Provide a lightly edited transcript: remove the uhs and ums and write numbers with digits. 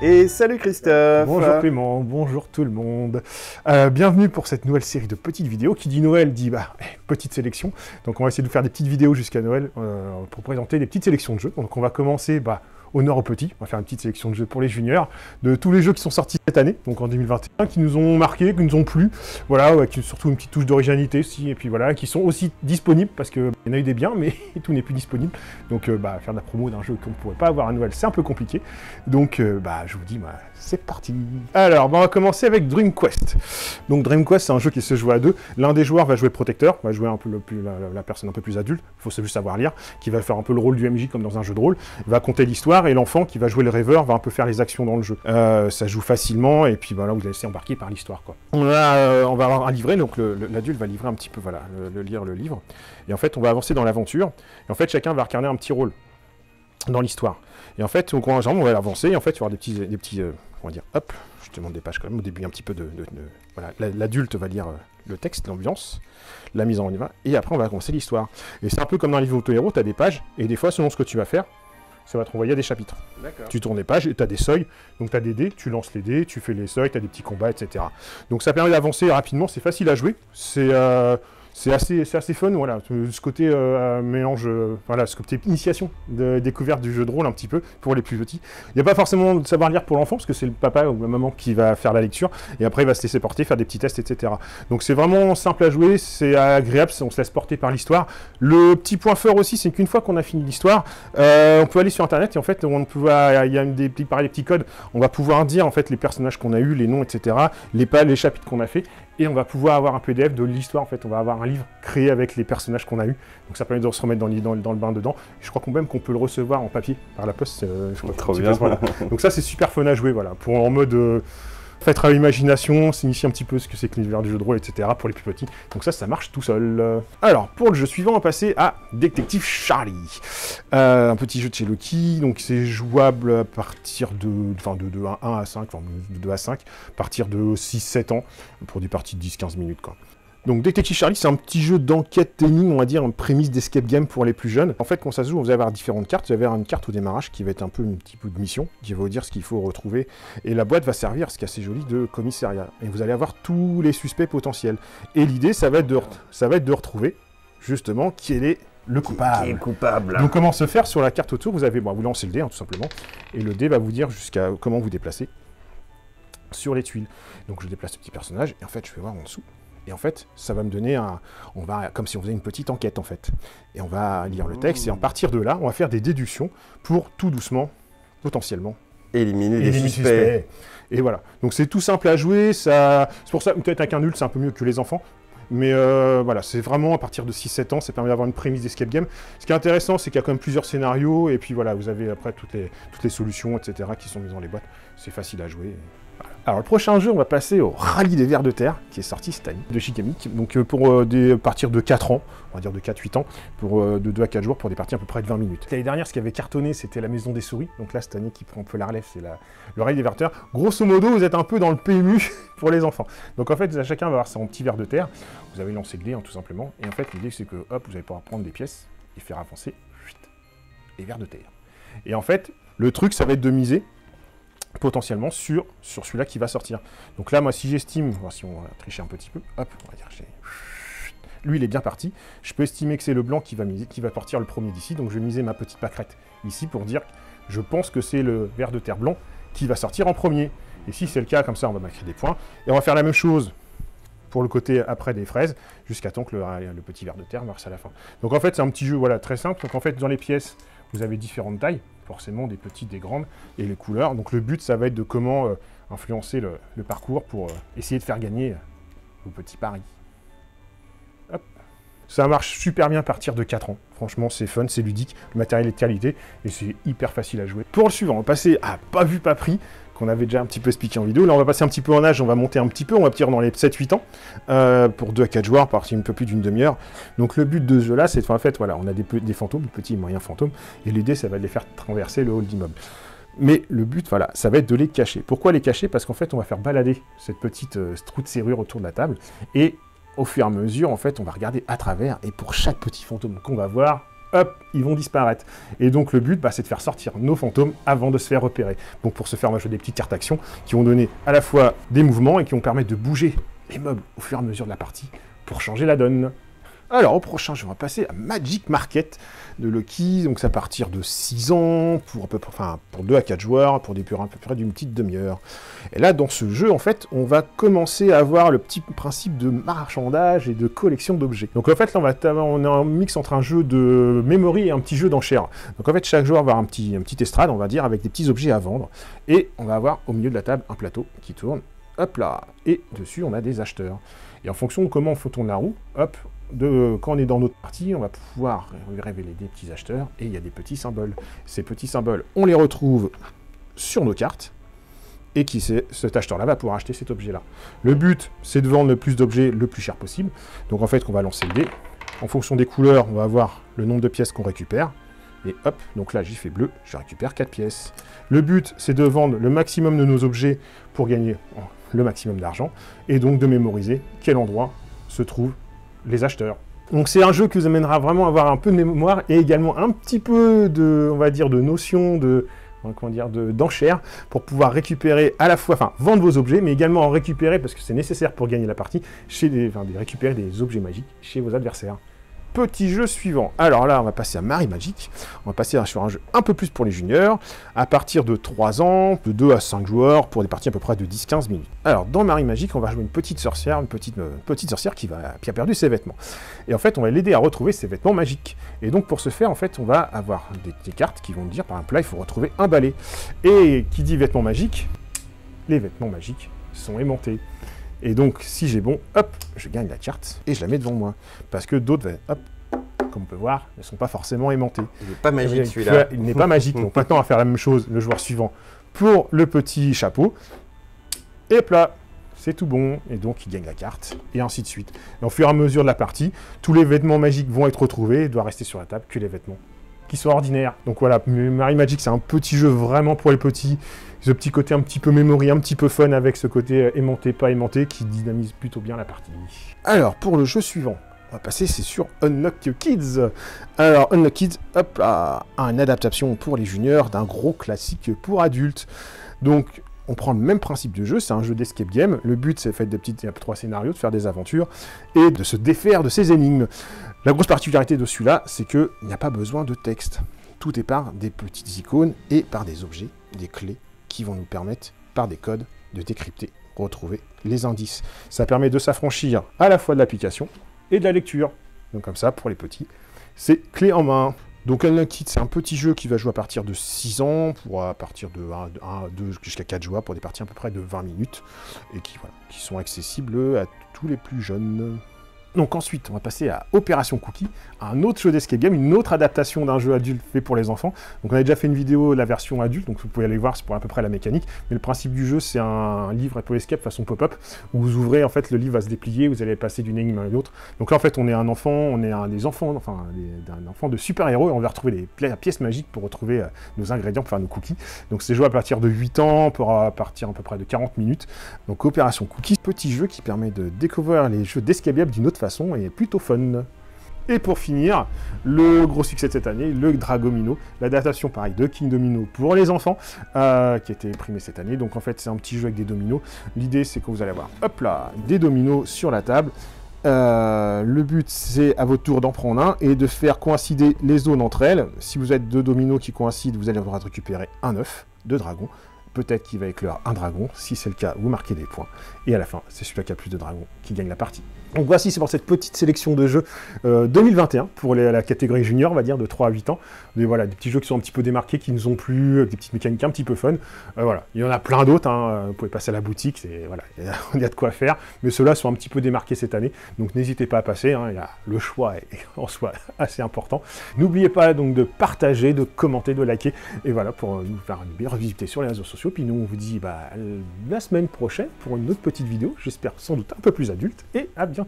Et salut Christophe. Bonjour Clément, bonjour tout le monde. Bienvenue pour cette nouvelle série de petites vidéos. Qui dit Noël dit petite sélection. Donc on va essayer de vous faire des petites vidéos jusqu'à Noël pour présenter des petites sélections de jeux. Donc on va commencer honneur aux petits. On va faire une petite sélection de jeux pour les juniors, de tous les jeux qui sont sortis cette année, donc en 2021, qui nous ont marqué, qui nous ont plu, voilà, qui ont surtout une petite touche d'originalité aussi, et puis voilà, qui sont aussi disponibles, parce qu'il y en a eu des biens, mais tout n'est plus disponible. Donc faire de la promo d'un jeu qu'on ne pourrait pas avoir à Noël, c'est un peu compliqué. Donc je vous dis, c'est parti. Alors, on va commencer avec Dream Quest. Donc Dream Quest, c'est un jeu qui se joue à deux. L'un des joueurs va jouer le protecteur, va jouer un peu la personne un peu plus adulte, il faut juste savoir lire, qui va faire un peu le rôle du MJ comme dans un jeu de rôle, va compter l'histoire, et l'enfant qui va jouer le rêveur va un peu faire les actions dans le jeu. Ça joue facilement, et puis voilà, vous allez laisser embarquer par l'histoire, quoi. On va avoir un livret, donc l'adulte va livrer un petit peu, voilà, lire le livre, et en fait, on va avancer dans l'aventure, et en fait, chacun va incarner un petit rôle dans l'histoire. Et en fait, on va avancer, et en fait, il y aura des petits on va dire, hop, je te montre des pages quand même, au début un petit peu voilà, l'adulte va lire le texte, l'ambiance, la mise en œuvre, et après on va commencer l'histoire. Et c'est un peu comme dans un livre auto-héros, tu as des pages, et des fois, selon ce que tu vas faire, ça va te renvoyer à des chapitres. Tu tournes les pages et tu as des seuils, donc tu as des dés, tu lances les dés, tu fais les seuils, tu as des petits combats, etc. Donc ça permet d'avancer rapidement, c'est facile à jouer, c'est assez fun, voilà, ce côté mélange, voilà, ce côté initiation, de découverte du jeu de rôle un petit peu pour les plus petits. Il n'y a pas forcément de savoir lire pour l'enfant, parce que c'est le papa ou la maman qui va faire la lecture, et après il va se laisser porter, faire des petits tests, etc. Donc c'est vraiment simple à jouer, c'est agréable, on se laisse porter par l'histoire. Le petit point fort aussi, c'est qu'une fois qu'on a fini l'histoire, on peut aller sur internet, et en fait, il y a des petits codes, on va pouvoir dire en fait les personnages qu'on a eus, les noms, etc., les chapitres qu'on a fait, et on va pouvoir avoir un PDF de l'histoire, en fait, on va avoir un livre créé avec les personnages qu'on a eus, donc ça permet de se remettre dans le bain dedans. Je crois qu'on peut le recevoir en papier par la poste. Trop bien. Voilà. Donc ça c'est super fun à jouer, voilà, en mode faites à l'imagination, s'initier un petit peu ce que c'est que l'univers du jeu de rôle, etc. pour les plus petits. Donc ça marche tout seul. Alors, pour le jeu suivant, on va passer à Détective Charlie. Un petit jeu de chez Loki, donc c'est jouable à partir de 1 à 5, enfin de 2 à 5, à partir de 6-7 ans, pour des parties de 10-15 minutes, quoi. Donc Détective Charlie, c'est un petit jeu d'enquête énigme, on va dire, une prémisse d'escape game pour les plus jeunes. En fait, quand ça se joue, vous allez avoir différentes cartes. Vous allez avoir une carte au démarrage qui va être un petit peu de mission, qui va vous dire ce qu'il faut retrouver. Et la boîte va servir, ce qui est assez joli, de commissariat. Et vous allez avoir tous les suspects potentiels. Et l'idée, ça va être de retrouver, justement, qui est le coupable. Qui est coupable. Donc comment se faire sur la carte autour, vous lancez le dé, hein, tout simplement. Et le dé va vous dire jusqu'à comment vous déplacer sur les tuiles. Donc je déplace ce petit personnage, et en fait, je vais voir en dessous. Et en fait, ça va me donner comme si on faisait une petite enquête, en fait. Et on va lire le texte, et à partir de là, on va faire des déductions pour, tout doucement, potentiellement, éliminer les suspects. Et voilà. Donc c'est tout simple à jouer, c'est pour ça, peut-être avec un adulte, c'est un peu mieux que les enfants. Mais voilà, c'est vraiment à partir de 6-7 ans, ça permet d'avoir une prémisse d'escape game. Ce qui est intéressant, c'est qu'il y a quand même plusieurs scénarios, et puis voilà, vous avez après toutes les solutions, etc., qui sont mises dans les boîtes. C'est facile à jouer. Voilà. Alors le prochain jeu, on va passer au Rallye des Vers de Terre, qui est sorti cette année, de Shikami. Donc pour partir de 4 ans, on va dire de 4-8 ans, de 2 à 4 jours, pour des parties à peu près de 20 minutes. L'année dernière, ce qui avait cartonné, c'était la Maison des Souris. Donc là, cette année, qui prend un peu la relève, c'est le Rallye des Vers de Terre. Grosso modo, vous êtes un peu dans le PMU pour les enfants. Donc en fait, chacun va avoir son petit ver de terre. Vous avez lancé le dé, hein, tout simplement. Et en fait, l'idée, c'est que, hop, vous allez pouvoir prendre des pièces et faire avancer les vers de terre. Et en fait, le truc, ça va être de miser potentiellement sur celui-là qui va sortir. Donc là, moi, si j'estime, si on va tricher un petit peu, hop, on va dire, lui, il est bien parti. Je peux estimer que c'est le blanc qui va partir le premier d'ici. Donc je vais miser ma petite pâquerette ici pour dire, je pense que c'est le ver de terre blanc qui va sortir en premier. Et si c'est le cas, comme ça, on va marquer des points. Et on va faire la même chose pour le côté après des fraises, jusqu'à temps que le petit ver de terre marche à la fin. Donc en fait, c'est un petit jeu, voilà, très simple. Donc en fait, dans les pièces, vous avez différentes tailles, forcément des petites, des grandes, et les couleurs. Donc le but, ça va être de comment influencer le parcours pour essayer de faire gagner vos petits paris. Hop. Ça marche super bien à partir de 4 ans. Franchement, c'est fun, c'est ludique, le matériel est de qualité, et c'est hyper facile à jouer. Pour le suivant, on va passer à Pas vu, pas pris, qu'on avait déjà un petit peu expliqué en vidéo. Là, on va passer un petit peu en âge, on va monter un petit peu, on va partir dans les 7-8 ans, pour 2 à 4 joueurs, partir un peu plus d'une demi-heure. Donc le but de ce jeu-là, c'est en fait, voilà, on a des fantômes, des petits et moyens fantômes, et l'idée, ça va de les faire traverser le hall d'immeuble. Mais le but, voilà, ça va être de les cacher. Pourquoi les cacher? Parce qu'en fait, on va faire balader cette petite trou de serrure autour de la table, et au fur et à mesure, en fait, on va regarder à travers, et pour chaque petit fantôme qu'on va voir, hop, ils vont disparaître. Et donc le but, c'est de faire sortir nos fantômes avant de se faire repérer. Donc pour ce faire, on va jouer des petites cartes actions qui vont donner à la fois des mouvements et qui vont permettre de bouger les meubles au fur et à mesure de la partie pour changer la donne. Alors au prochain jeu, on va passer à Magic Market de Lucky, donc c'est à partir de 6 ans, pour 2 à 4 joueurs, pour des durées à peu près d'une petite demi-heure. Et là, dans ce jeu, en fait, on va commencer à avoir le petit principe de marchandage et de collection d'objets. Donc en fait, là, on a un mix entre un jeu de memory et un petit jeu d'enchères. Donc en fait, chaque joueur va avoir un petit estrade, on va dire, avec des petits objets à vendre. Et on va avoir au milieu de la table un plateau qui tourne, hop là, et dessus, on a des acheteurs. Et en fonction de comment on tourne la roue, hop, quand on est dans notre partie, on va pouvoir révéler des petits acheteurs et il y a des petits symboles. Ces petits symboles, on les retrouve sur nos cartes et cet acheteur-là va pouvoir acheter cet objet-là. Le but, c'est de vendre le plus d'objets le plus cher possible. Donc en fait, on va lancer le dé. En fonction des couleurs, on va avoir le nombre de pièces qu'on récupère. Et hop, donc là, j'y fais bleu, je récupère 4 pièces. Le but, c'est de vendre le maximum de nos objets pour gagner le maximum d'argent et donc de mémoriser quel endroit se trouve les acheteurs. Donc c'est un jeu qui vous amènera vraiment à avoir un peu de mémoire et également un petit peu de, on va dire, de notion d'enchères pour pouvoir récupérer à la fois, vendre vos objets, mais également en récupérer, parce que c'est nécessaire pour gagner la partie, récupérer des objets magiques chez vos adversaires. Petit jeu suivant. Alors là, on va passer à Marie Magic. On va passer sur un jeu un peu plus pour les juniors, à partir de 3 ans, de 2 à 5 joueurs, pour des parties à peu près de 10-15 minutes. Alors, dans Marie Magic, on va jouer une petite sorcière, qui a perdu ses vêtements. Et en fait, on va l'aider à retrouver ses vêtements magiques. Et donc, pour ce faire, en fait, on va avoir des cartes qui vont dire, par exemple, là, il faut retrouver un balai. Et qui dit vêtements magiques, les vêtements magiques sont aimantés. Et donc, si j'ai bon, hop, je gagne la carte et je la mets devant moi. Parce que d'autres, hop, comme on peut voir, ne sont pas forcément aimantés. Il n'est pas magique celui-là. Il n'est pas magique. Donc maintenant, on va faire la même chose, le joueur suivant, pour le petit chapeau. Et hop là, c'est tout bon. Et donc, il gagne la carte, et ainsi de suite. Et au fur et à mesure de la partie, tous les vêtements magiques vont être retrouvés. Il doit rester sur la table que les vêtements qui sont ordinaires. Donc voilà, Marie Magic, c'est un petit jeu vraiment pour les petits. Ce petit côté un petit peu memory, un petit peu fun avec ce côté aimanté, pas aimanté, qui dynamise plutôt bien la partie. Alors, pour le jeu suivant, on va passer, c'est sur Unlock Kids. Alors, Unlock Kids, hop, a une adaptation pour les juniors d'un gros classique pour adultes. Donc, on prend le même principe de jeu, c'est un jeu d'escape game. Le but, c'est de faire il y a 3 scénarios, de faire des aventures et de se défaire de ces énigmes. La grosse particularité de celui-là, c'est qu'il n'y a pas besoin de texte. Tout est par des petites icônes et par des objets, des clés, qui vont nous permettre, par des codes, de décrypter, retrouver les indices. Ça permet de s'affranchir à la fois de l'application et de la lecture. Donc comme ça, pour les petits, c'est clé en main. Donc Unlock Kids, c'est un petit jeu qui va jouer à partir de 6 ans, pour à partir de 1, 2 jusqu'à 4 joueurs, pour des parties à peu près de 20 minutes, et qui sont accessibles à tous les plus jeunes. Donc ensuite, on va passer à Opération Cookie, un autre jeu d'escape game, une autre adaptation d'un jeu adulte fait pour les enfants. Donc on avait déjà fait une vidéo de la version adulte, donc vous pouvez aller voir, c'est pour à peu près la mécanique. Mais le principe du jeu, c'est un livre Apple Escape façon pop-up, où vous ouvrez, en fait, le livre va se déplier, vous allez passer d'une énigme à l'autre. Donc là, en fait, on est un enfant, d'un enfant de super-héros, et on va retrouver les pièces magiques pour retrouver nos ingrédients pour faire nos cookies. Donc c'est joué à partir de 8 ans, pour partir à peu près de 40 minutes. Donc Opération Cookie, petit jeu qui permet de découvrir les jeux d'escape game d'une autre façon, et plutôt fun. Et pour finir, le gros succès de cette année, le Dragomino, l'adaptation pareil de King Domino pour les enfants, qui a été primé cette année. Donc en fait, c'est un petit jeu avec des dominos. L'idée, c'est que vous allez avoir, hop là, des dominos sur la table. Le but, c'est à votre tour d'en prendre un et de faire coïncider les zones entre elles. Si vous êtes 2 dominos qui coïncident, vous allez devoir récupérer un œuf de dragon. Peut-être qu'il va éclore un dragon. Si c'est le cas, vous marquez des points. Et à la fin, c'est celui qui a plus de dragons qui gagne la partie. Donc voici, c'est pour cette petite sélection de jeux 2021, pour la catégorie junior, on va dire, de 3 à 8 ans. Mais voilà, des petits jeux qui sont un petit peu démarqués, qui nous ont plu, avec des petites mécaniques un petit peu fun. Voilà, il y en a plein d'autres, hein. Vous pouvez passer à la boutique, voilà, il y a de quoi faire. Mais ceux-là sont un petit peu démarqués cette année, donc n'hésitez pas à passer, hein. Le choix est en soi assez important. N'oubliez pas donc de partager, de commenter, de liker, et voilà, pour nous faire une revisiter sur les réseaux sociaux. Puis nous, on vous dit la semaine prochaine pour une autre petite vidéo, j'espère sans doute un peu plus adulte, et à bientôt.